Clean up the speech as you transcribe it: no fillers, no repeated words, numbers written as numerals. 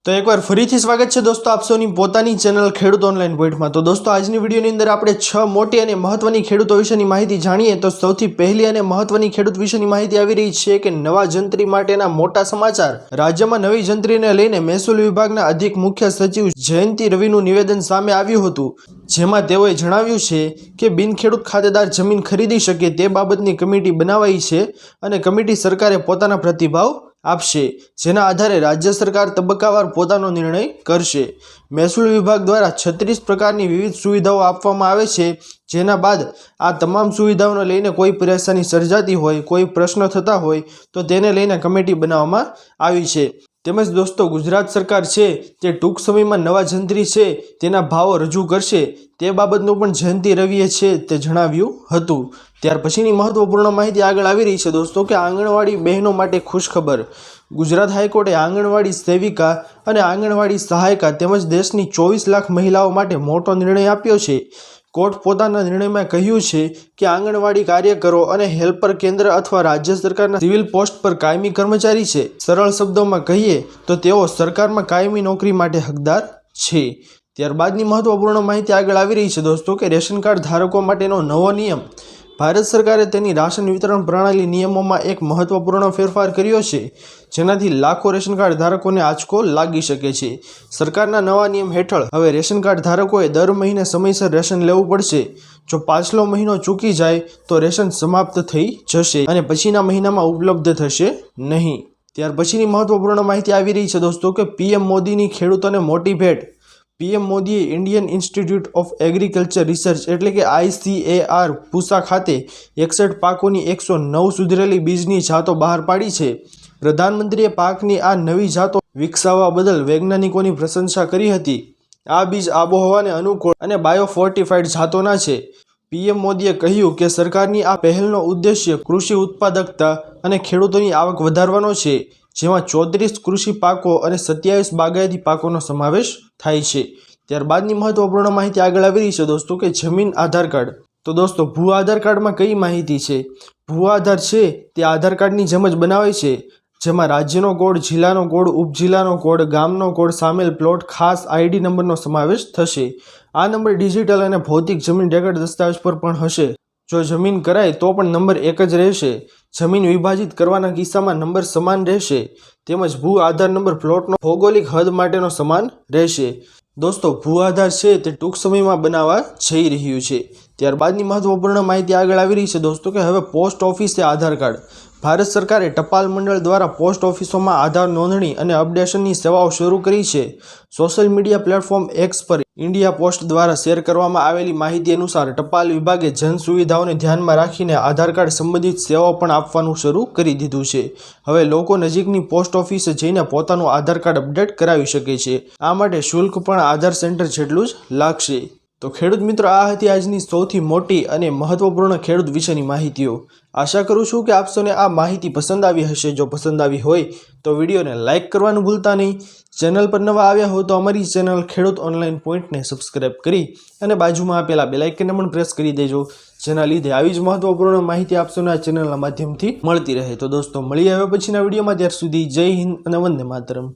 तो एक बार फरीथी स्वागत है दोस्तों आप सौनी पोतानी चेनल खेडूत ऑनलाइन पॉइंट में। तो दोस्तों आजनी वीडियोनी अंदर आपणे 6 मोटी अने महत्वनी खेडूतो विशेनी माहिती जाणीए। तो सौथी पहली अने महत्वनी खेडूत विशेनी माहिती आवी रही छे के नवा जंत्री माटेना मोटा समाचार। राज्यमां नवी जंत्रीने लईने महसूल विभागना अधिक मुख्य सचिव जयंती रविनुं निवेदन सामे आव्युं हतुं, जेमां तेओए जणाव्युं छे के बिनखेडूत खातेदार जमीन खरीदी शके ते बाबतनी कमिटी बनावाई छे अने कमिटी सरकारे पोताना प्रतिभाव आपशे, जेना आधारे राज्य सरकार तबक्कावार पोतानो निर्णय करशे। महसूल विभाग द्वारा 36 प्रकारनी विविध सुविधाओं आपवामां आवे छे, जेना बाद आ तमाम सुविधाओने लईने कोई परेशानी सर्जाती होय, कोई प्रश्न थता होय तो तेने लईने कमिटी बनाववामां आवी छे। તેમજ દોસ્તો ગુજરાત સરકાર છે તે ટૂંક સમયમાં નવા જંત્રી છે તેના ભાવો રજૂ કરશે તે બાબતનું પણ જયંતિ રવિએ છે તે જણાવ્યું હતું। ત્યાર પછીની મહત્વપૂર્ણ માહિતી આગળ આવી રહી છે દોસ્તો કે આંગણવાડી બહેનો માટે ખુશખબર। ગુજરાત હાઈકોર્ટે આંગણવાડી સેવિકા અને આંગણવાડી સહાયિકા તેમજ દેશની 24 લાખ મહિલાઓ માટે મોટો નિર્ણય આપ્યો છે। कोर्ट पोताना निर्णय में कह्यु छे कि आंगणवाड़ी कार्यकरो अने हेल्पर केन्द्र अथवा राज्य सरकार सिविल पोस्ट पर कायमी कर्मचारी छे। सरल शब्दों में कहीए तो तेओ सरकार में कायमी नौकरी माटे हकदार छे। त्यारबादनी महत्वपूर्ण माहिती आगळ आवी रही छे दोस्तों के रेशन कार्ड धारकों माटेनो नवो नियम। भारत सरकारे तेनी राशन वितरण प्रणाली नियमों में एक महत्वपूर्ण फेरफार कर्यो छे, जेनाथी लाखों रेशन कार्ड धारकों ने आंचको लागी शके छे। सरकारना नवा नियम हेठळ हवे रेशन कार्ड धारकोए दर महीने समयसर रेशन लेवुं पड़शे। जो पाछलो महीनो चूकी जाए तो रेशन समाप्त थई जशे अने पछीना महीनामां उपलब्ध थशे नहीं। त्यार पछीनी महत्वपूर्ण माहिती आवी रही छे दोस्तों के पीएम मोदीनी खेडूतोने मोटी भेट। पीएम मोदीए Indian institute of agriculture research एटले के ICAR पूसा खाते 61 पाकोनी 109 सुधरेली बीजनी जातो बहार पाड़ी छे। प्रधानमंत्रीए पाकनी आ नवी जातो विकसाववा बदल वैज्ञानिकोनी प्रशंसा करी हती। आ बीज आबोहवाने अनुकूल अने बायोफोर्टिफाइड जातोना छे। पीएम मोदीए कह्युं के सरकारनी आ पहलनो उद्देश्य कृषि उत्पादकता अने खेडूतोनी आवक वधारवानो छे, जेमां 34 कृषि पाको अने 27 बागायती पाकोनो समावेश थाय छे। त्यारबादनी महत्वपूर्ण माहिती आगळ आवी रही छे दोस्तों के जमीन आधार कार्ड। तो दोस्तों भू आधार कार्ड में कई माहिती छे। भू आधार छे ते आधार कार्ड नी जेम ज बनावाय छे, जेमां राज्यनो कोड, जिल्लानो कोड, उपजिल्लानो कोड, गामनो कोड, सामेल प्लॉट, खास आईडी नंबरनो समावेश थशे। आ नंबर डिजिटल अने भौतिक जमीन रेकॉर्ड दस्तावेज पर पण हशे। जो जमीन कराय तो पण नंबर एक ज रहेशे। जमीन विभाजित करवाना किस्सामां नंबर समान रहेशे। तेमज भू आधार नंबर प्लॉटनो भौगोलिक हद माटेनो समान रहेशे। दोस्तों भू आधार छे ते टूंक समयमां बनाववा जई रह्युं छे। त्यारबादनी महत्वपूर्ण माहिती आगळ आवी रही छे दोस्तों के हवे पोस्ट ऑफिसे आधार कार्ड। भारत सरकारे टपाल मंडल द्वारा पोस्ट ऑफिसों में आधार नोंधणी और अपडेशन की सेवाओं शुरू करी है। सोशल मीडिया प्लेटफॉर्म एक्स पर इंडिया पोस्ट द्वारा शेर करवामां आवेली माहिती अनुसार टपाल विभागे जन सुविधाओं ने ध्यान में राखीने आधार कार्ड संबंधित सेवाओं पण आपवानुं शरू करी दीधुं छे। हवे लोको नजीकनी पोस्ट ऑफिसे जईने पोतानुं आधार कार्ड अपडेट करावी शके छे। आ माटे शुल्क पण आधार सेंटर जेटलुं ज लागशे। तो खेडूत मित्रों आ हती आजनी सौथी मोटी अने महत्वपूर्ण खेडूत विशेनी माहितीओ। आशा करूँ छूं कि आप सौने आ माहिती पसंद आवी हशे। जो पसंद आवी होय तो विडियो ने लाइक करवानुं भूलता नहीं। चेनल पर नवा आव्या हो तो अमरी चेनल खेडूत ऑनलाइन पॉइंट ने सब्सक्राइब करी अने बाजुमां आपेला बेल आइकन ने पण प्रेस करी देजो, जेना लीधे आवी ज महत्वपूर्ण माहिती आप सौने आ चेनलना माध्यमथी मळती रहे। तो दोस्तों मळीए हवे पछीना विडियोमां, त्यार सुधी जय हिंद अने वंदे मातरम।